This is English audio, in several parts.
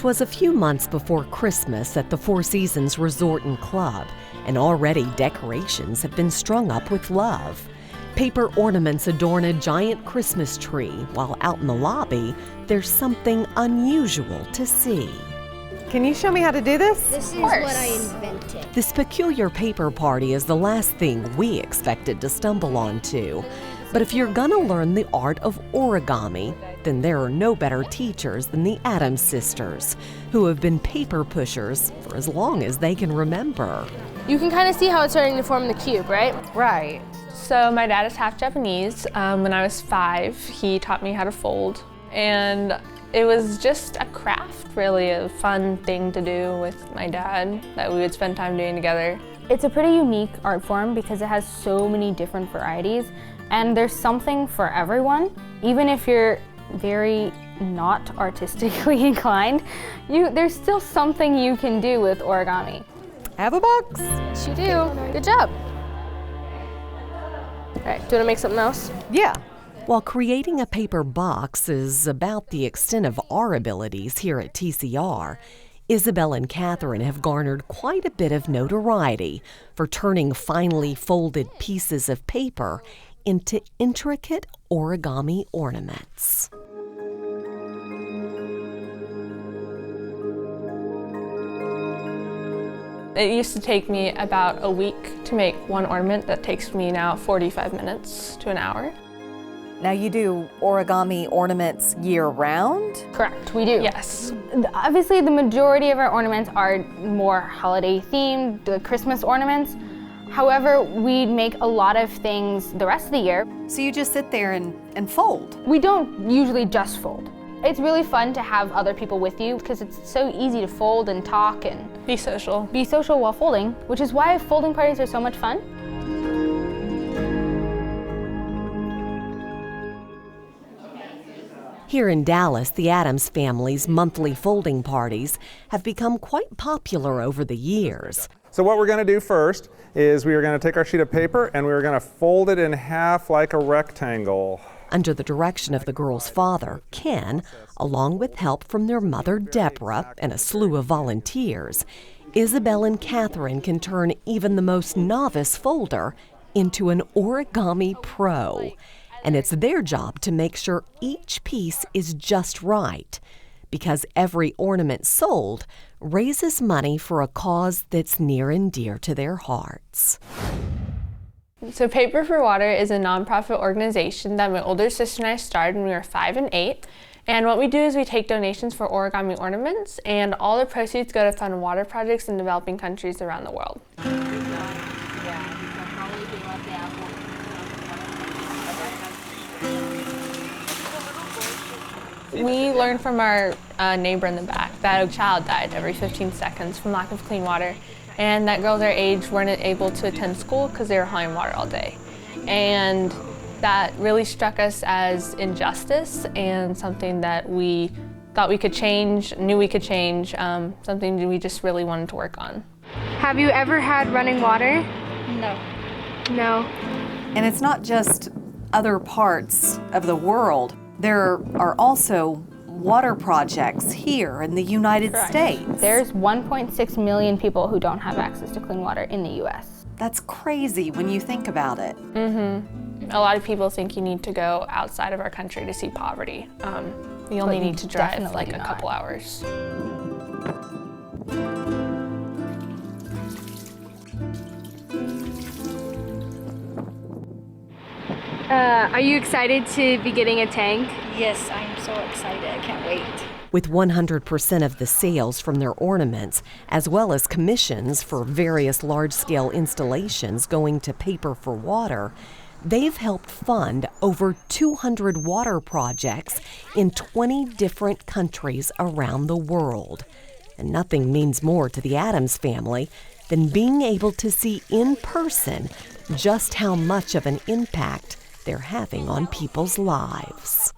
It was a few months before Christmas at the Four Seasons Resort and Club, and already decorations have been strung up with love. Paper ornaments adorn a giant Christmas tree, while out in the lobby, there's something unusual to see. Can you show me how to do this? This is what I invented. This peculiar paper party is the last thing we expected to stumble onto. But if you're gonna learn the art of origami, then there are no better teachers than the Adams sisters, who have been paper pushers for as long as they can remember. You can kind of see how it's starting to form the cube, right? Right. So my dad is half Japanese. When I was 5, he taught me how to fold. And it was just a craft, really, a fun thing to do with my dad that we would spend time doing together. It's a pretty unique art form because it has so many different varieties, and there's something for everyone. Even if you're very not artistically inclined, there's still something you can do with origami. Have a box. Yes, you do. Good job. All right, do you want to make something else? Yeah. While creating a paper box is about the extent of our abilities here at TCR, Isabel and Catherine have garnered quite a bit of notoriety for turning finely folded pieces of paper into intricate origami ornaments. It used to take me about a week to make one ornament. That takes me now 45 minutes to an hour. Now you do origami ornaments year-round? Correct, we do. Yes. Obviously, the majority of our ornaments are more holiday themed, the Christmas ornaments. However, we make a lot of things the rest of the year. So you just sit there and fold? We don't usually just fold. It's really fun to have other people with you because it's so easy to fold and talk and Be social. be social while folding, which is why folding parties are so much fun. Here in Dallas, the Adams family's monthly folding parties have become quite popular over the years. So what we're going to do first is we are going to take our sheet of paper and we are going to fold it in half like a rectangle. Under the direction of the girls' father, Ken, along with help from their mother, Deborah, and a slew of volunteers, Isabel and Catherine can turn even the most novice folder into an origami pro. And it's their job to make sure each piece is just right, because every ornament sold raises money for a cause that's near and dear to their hearts. So Paper for Water is a nonprofit organization that my older sister and I started when we were 5 and 8. And what we do is we take donations for origami ornaments, and all the proceeds go to fund water projects in developing countries around the world. We learned from our neighbor in the back that a child died every 15 seconds from lack of clean water, and that girls our age weren't able to attend school because they were hauling water all day. And that really struck us as injustice and something that we thought we could change, knew we could change, something we just really wanted to work on. Have you ever had running water? No. No. And it's not just other parts of the world. There are also water projects here in the United States. There's 1.6 million people who don't have access to clean water in the U.S. That's crazy when you think about it. Mm-hmm. A lot of people think you need to go outside of our country to see poverty. You only need to drive like a couple hours. Are you excited to be getting a tank? Yes, I'm so excited. I can't wait. With 100% of the sales from their ornaments, as well as commissions for various large-scale installations going to Paper for Water, they've helped fund over 200 water projects in 20 different countries around the world. And nothing means more to the Adams family than being able to see in person just how much of an impact they're having on people's lives.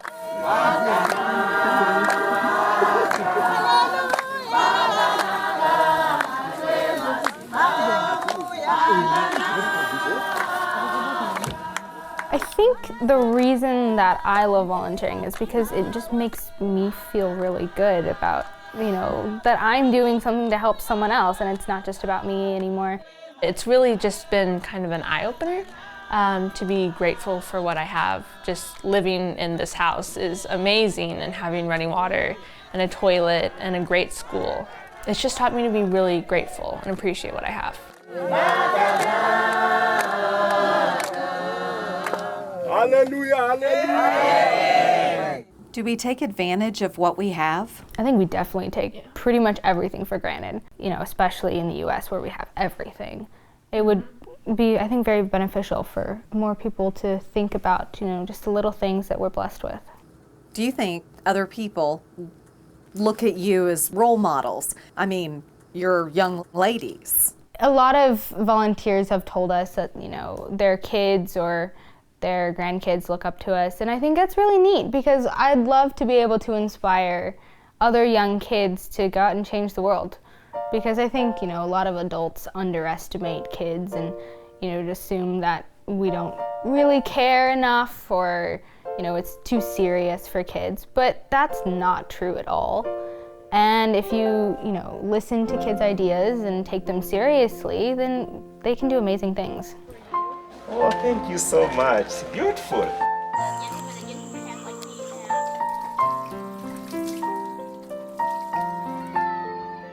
I think the reason that I love volunteering is because it just makes me feel really good about that I'm doing something to help someone else and it's not just about me anymore. It's really just been kind of an eye-opener to be grateful for what I have. Just living in this house is amazing, and having running water and a toilet and a great school. It's just taught me to be really grateful and appreciate what I have. Hallelujah, hallelujah. Do we take advantage of what we have? I think we definitely take pretty much everything for granted, especially in the US where we have everything. It would be, I think, very beneficial for more people to think about, just the little things that we're blessed with. Do you think other people look at you as role models? I mean, you're young ladies. A lot of volunteers have told us that, their kids or their grandkids look up to us, and I think that's really neat because I'd love to be able to inspire other young kids to go out and change the world. Because I think, a lot of adults underestimate kids and, assume that we don't really care enough or, it's too serious for kids. But that's not true at all. And if you, listen to kids' ideas and take them seriously, then they can do amazing things. Oh, thank you so much. It's beautiful.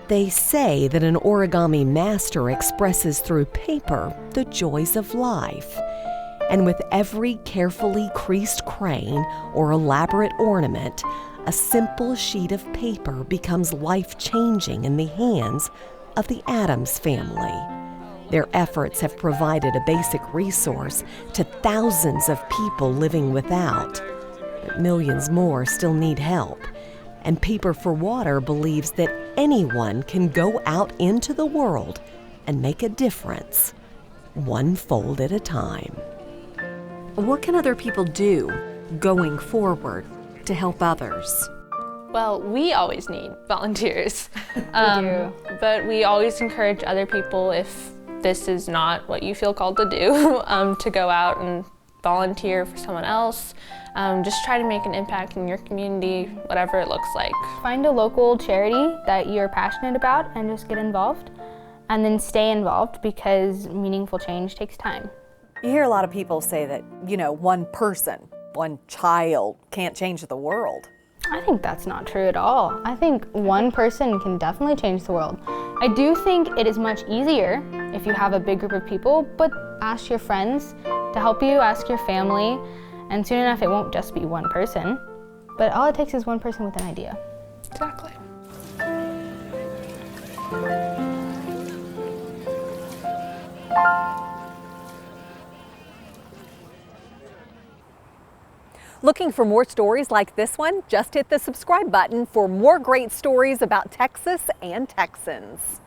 They say that an origami master expresses through paper the joys of life. And with every carefully creased crane or elaborate ornament, a simple sheet of paper becomes life-changing in the hands of the Addams family. Their efforts have provided a basic resource to thousands of people living without. But millions more still need help. And Paper for Water believes that anyone can go out into the world and make a difference, one fold at a time. What can other people do going forward to help others? Well, we always need volunteers. But we always encourage other people, if this is not what you feel called to do, to go out and volunteer for someone else. Just try to make an impact in your community, whatever it looks like. Find a local charity that you're passionate about and just get involved. And then stay involved because meaningful change takes time. You hear a lot of people say that, one person, one child can't change the world. I think that's not true at all. I think one person can definitely change the world. I do think it is much easier if you have a big group of people, but ask your friends to help you, ask your family, and soon enough it won't just be one person, but all it takes is one person with an idea. Exactly. Looking for more stories like this one? Just hit the subscribe button for more great stories about Texas and Texans.